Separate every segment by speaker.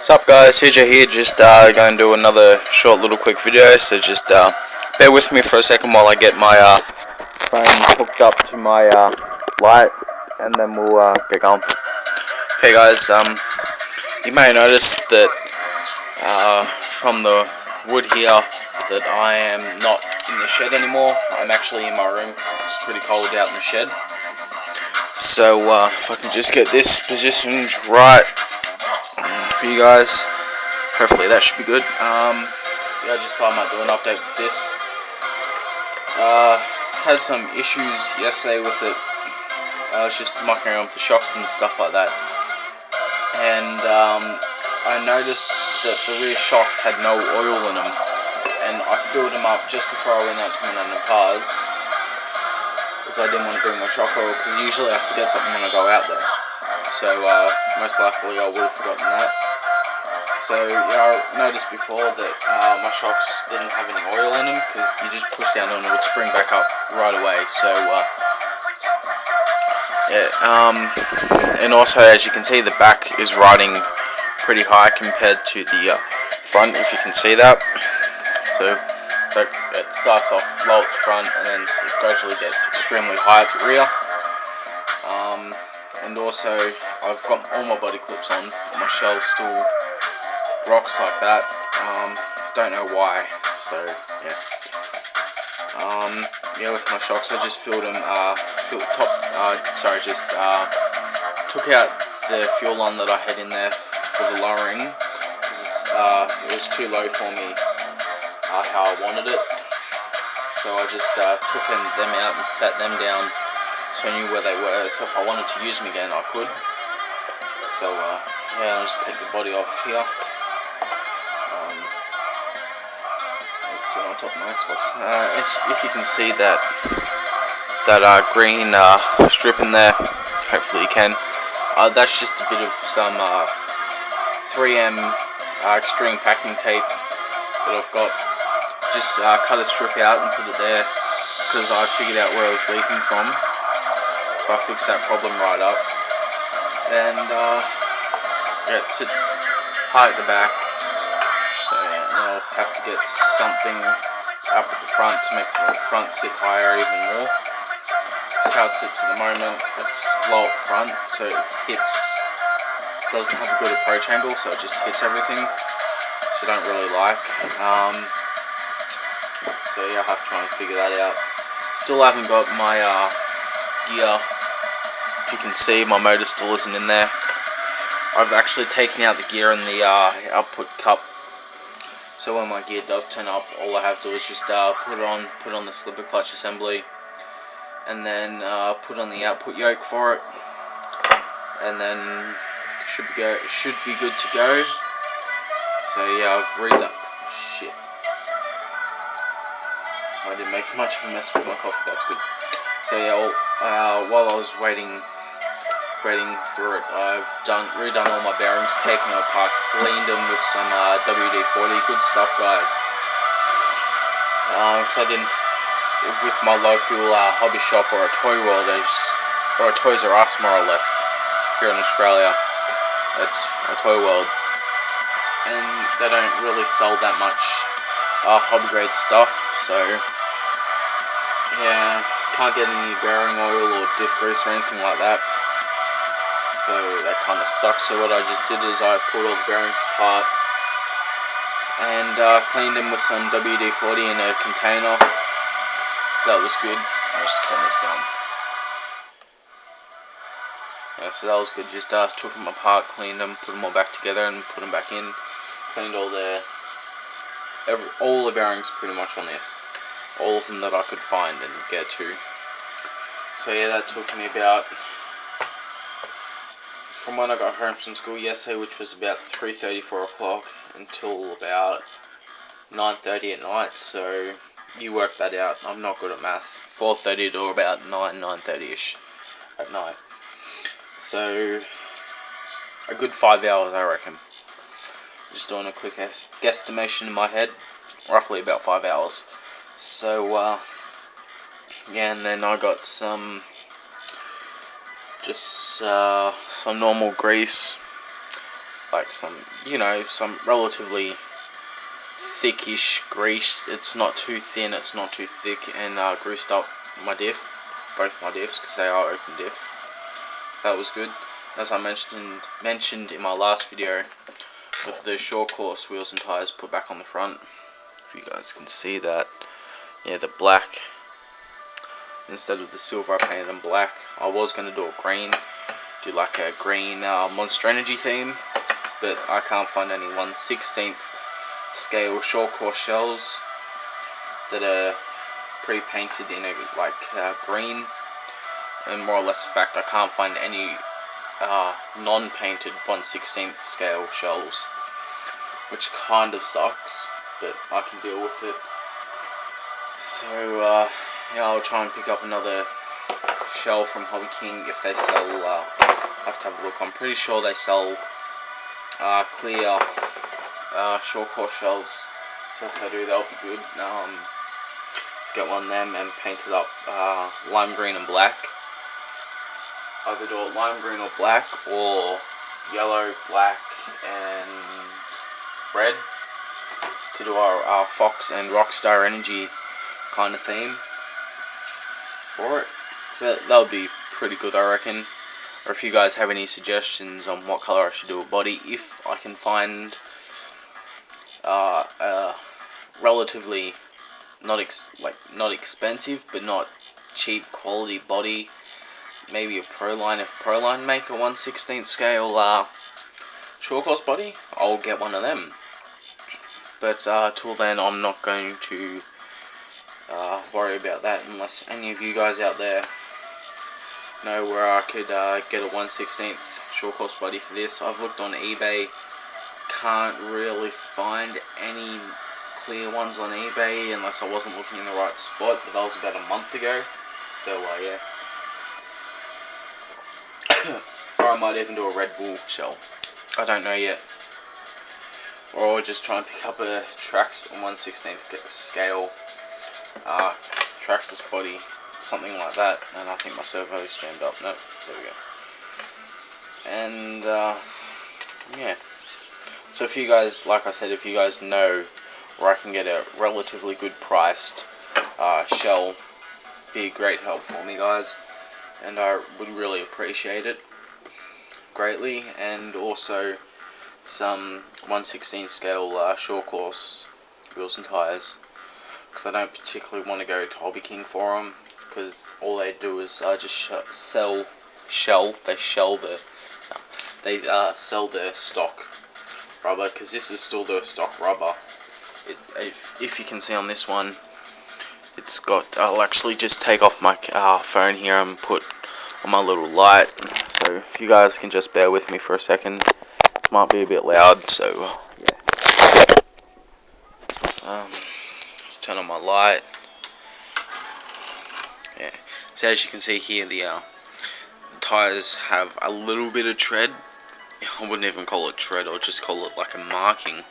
Speaker 1: Sup guys, Hija here, just going to do another short little quick video, so just bear with me for a second while I get my phone hooked up to my light, and then we'll get going. Okay guys, you may notice that from the wood here that I am not in the shed anymore. I'm actually in my room because it's pretty cold out in the shed. So if I can just get this positioned right for you guys. Hopefully that should be good. Yeah, I just thought I might do an update with this. Had some issues yesterday with it. I was just mucking around with the shocks and stuff like that. And I noticed that the rear shocks had no oil in them. And I filled them up just before I went out to Manana Pars. Because I didn't want to bring my shock oil, because usually I forget something when I go out there. So most likely I would have forgotten that. So yeah, I noticed before that my shocks didn't have any oil in them, because you just push down on it, it would spring back up right away. So yeah, and also as you can see, the back is riding pretty high compared to the front, if you can see that. So it starts off low at the front and then gradually gets extremely high at the rear. And also I've got all my body clips on, but my shell still rocks like that. Don't know why. So yeah. Yeah, with my shocks, I just filled them. Took out the fuel line that I had in there for the lowering, because it was too low for me how I wanted it. So I just took them out and sat them down, so I knew where they were. So if I wanted to use them again, I could. So yeah, I'll just take the body off here. Sit on top of my Xbox. If you can see that green strip in there, hopefully you can. That's just a bit of some 3M extreme packing tape that I've got. Just cut a strip out and put it there, because I figured out where it was leaking from. So I fixed that problem right up. And yeah, it sits high at the back. So yeah, now I'll have to get something up at the front to make the front sit higher even more. That's how it sits at the moment. It's low up front, so it doesn't have a good approach angle, so it just hits everything, which I don't really like. So yeah, I'll have to try and figure that out. Still haven't got my gear. If you can see, my motor still isn't in there. I've actually taken out the gear and the output cup, so when my gear does turn up, all I have to do is just put on the slipper clutch assembly, and then put on the output yoke for it, and then should be good to go. So yeah, I've redone. Shit, I didn't make much of a mess with my coffee. That's good. So yeah, while I was waiting for it, I've redone all my bearings, taken them apart, cleaned them with some WD-40. Good stuff, guys. Because I didn't, with my local hobby shop or a Toy World, or a Toys R Us more or less, here in Australia. It's a Toy World, and they don't really sell that much hobby grade stuff. So yeah, can't get any bearing oil or diff grease or anything like that. So that kind of sucks. So what I just did is I pulled all the bearings apart and cleaned them with some WD-40 in a container. So that was good. I'll just turn this down. Yeah, so that was good. Just took them apart, cleaned them, put them all back together, and put them back in. Cleaned all the bearings pretty much on this. All of them that I could find and get to. So yeah, that took me about, from when I got home from school yesterday, which was about 3:30, 4 o'clock, until about 9:30 at night. So you work that out. I'm not good at math. 4:30 to about 9:30ish at night. So a good 5 hours, I reckon. Just doing a quick guesstimation in my head, roughly about 5 hours. So yeah, and then I got some normal grease, like some, some relatively thickish grease. It's not too thin, it's not too thick, and greased up my diff, both my diffs, because they are open diff. That was good. As I mentioned in my last video, with the short course wheels and tires put back on the front. If you guys can see that, yeah, the black instead of the silver, I painted them black. I was going to do a green, do like a green Monster Energy theme, but I can't find any 1/16th scale short course shells that are pre-painted in a green, and more or less the fact I can't find any non-painted 1/16th scale shells, which kind of sucks, but I can deal with it. So yeah, I'll try and pick up another shell from Hobby King if they sell. I have to have a look. I'm pretty sure they sell clear short course shells, so if they do, that'll be good. Let's get one of them and paint it up lime green and black. Either do it lime green or black, or yellow, black, and red to do our Fox and Rockstar Energy kind of theme for it. So that would be pretty good, I reckon. Or if you guys have any suggestions on what color I should do a body, if I can find a relatively not expensive but not cheap quality body, maybe a Proline. If Proline make a 1/16th scale short course body, I'll get one of them. But till then, I'm not going to worry about that unless any of you guys out there know where I could get a 1/16th short course body for this. I've looked on eBay, can't really find any clear ones on eBay unless I wasn't looking in the right spot, but that was about a month ago, so yeah. Or I might even do a Red Bull shell, I don't know yet. Or I'll just try and pick up a Trax 1/16th scale Traxxas body, something like that, and I think my servo stand up. No, there we go. And yeah, so if you guys, like I said, if you guys know where I can get a relatively good priced shell, be a great help for me, guys, and I would really appreciate it greatly. And also some 1/16 scale short course wheels and tires, because I don't particularly want to go to Hobby King for them, because all they do is just sell their stock rubber, because this is still the stock rubber. If you can see on this one, it's got, I'll actually just take off my phone here and put on my little light, so if you guys can just bear with me for a second, it might be a bit loud, so yeah. Let's turn on my light. Yeah, so as you can see here, the tires have a little bit of tread. I wouldn't even call it tread, I'll just call it like a marking.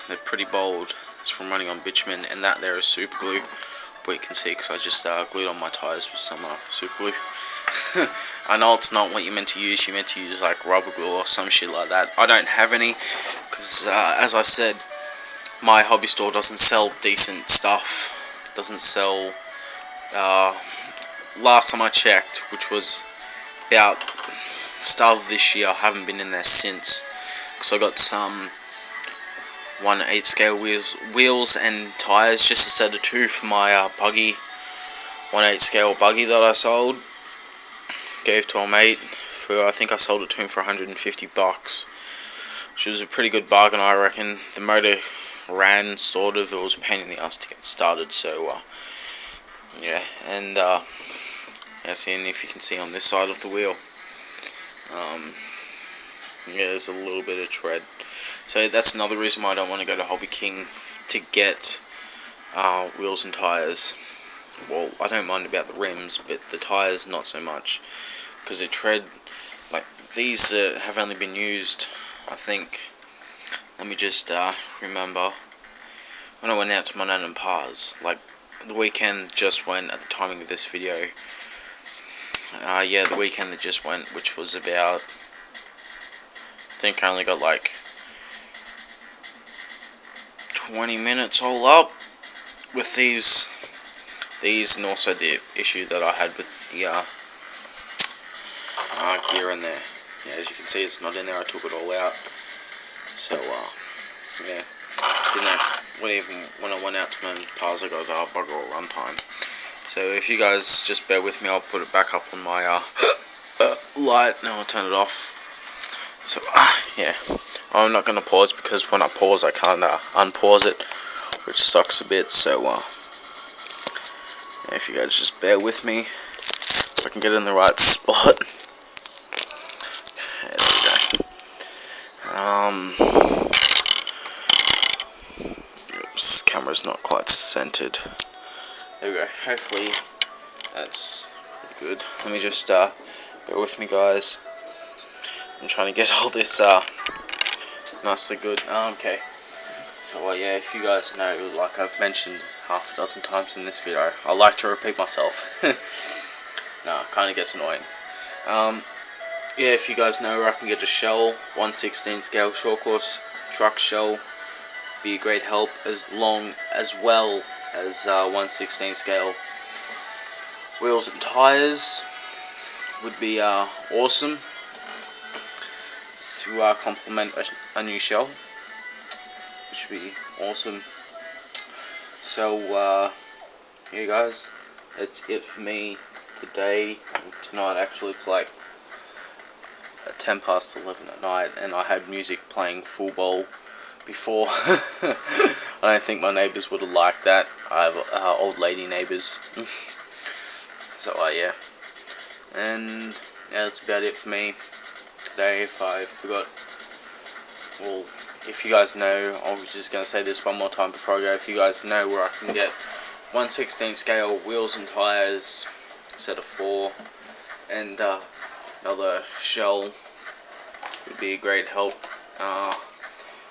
Speaker 1: They're pretty bold. It's from running on bitumen, and that there is super glue, but you can see because I just glued on my tires with some super glue. I know it's not what you're meant to use. You're meant to use like rubber glue or some shit like that. I don't have any, because as I said, my hobby store doesn't sell decent stuff. Doesn't sell. Last time I checked, which was about start of this year, I haven't been in there since, because I got some 1/8 scale wheels and tires, just a set of two for my buggy, 1/8 scale buggy that I sold. Gave to a mate for, I think I sold it to him for 150 bucks, which was a pretty good bargain, I reckon. The motor ran sort of, it was a pain in the ass to get started, so yeah. And see, and if you can see on this side of the wheel, yeah, there's a little bit of tread. So that's another reason why I don't want to go to Hobby King to get wheels and tires. Well, I don't mind about the rims, but the tires not so much, because the tread, like these have only been used, I think, let me just remember, when I went out to my nan and pa's, like the weekend just went at the timing of this video. Yeah, the weekend that just went, which was about think I only got like 20 minutes all up with these and also the issue that I had with the gear in there. Yeah, as you can see, it's not in there. I took it all out. So yeah, when I went out to my pals, I got bugger all runtime. So if you guys just bear with me, I'll put it back up on my light. Now I'll turn it off. So yeah, I'm not gonna pause because when I pause, I can't unpause it, which sucks a bit. So if you guys just bear with me, if I can get in the right spot. There we go. Oops, camera's not quite centered. There we go. Hopefully that's pretty good. Let me just bear with me, guys. I'm trying to get all this nicely good. Okay. So yeah, if you guys know, like I've mentioned half a dozen times in this video, I like to repeat myself. No, kind of gets annoying. Yeah, if you guys know where I can get a shell, 1/16 scale short course truck shell, be a great help, as well as 1/16 scale wheels and tires would be awesome to complement a new shell, which would be awesome. So yeah guys, that's it for me today. Tonight actually, it's like 10 past 11 at night, and I had music playing full bowl before. I don't think my neighbours would have liked that. I have old lady neighbours. So yeah, and yeah, that's about it for me today. If I forgot, well, if you guys know, I was just going to say this one more time before I go. If you guys know where I can get 1/16 scale wheels and tires, set of 4, and another shell, would be a great help.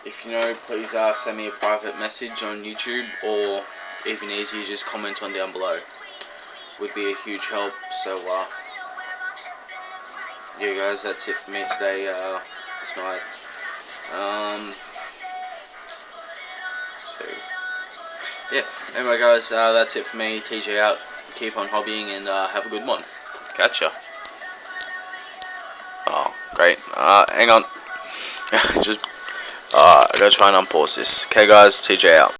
Speaker 1: If you know, please send me a private message on YouTube, or even easier, just comment on down below. Would be a huge help. So yeah guys, that's it for me today, tonight. So yeah, anyway guys, that's it for me. TJ out. Keep on hobbying and have a good one. Catcha. Oh, great. Hang on. Just I gotta try and unpause this. Okay guys, TJ out.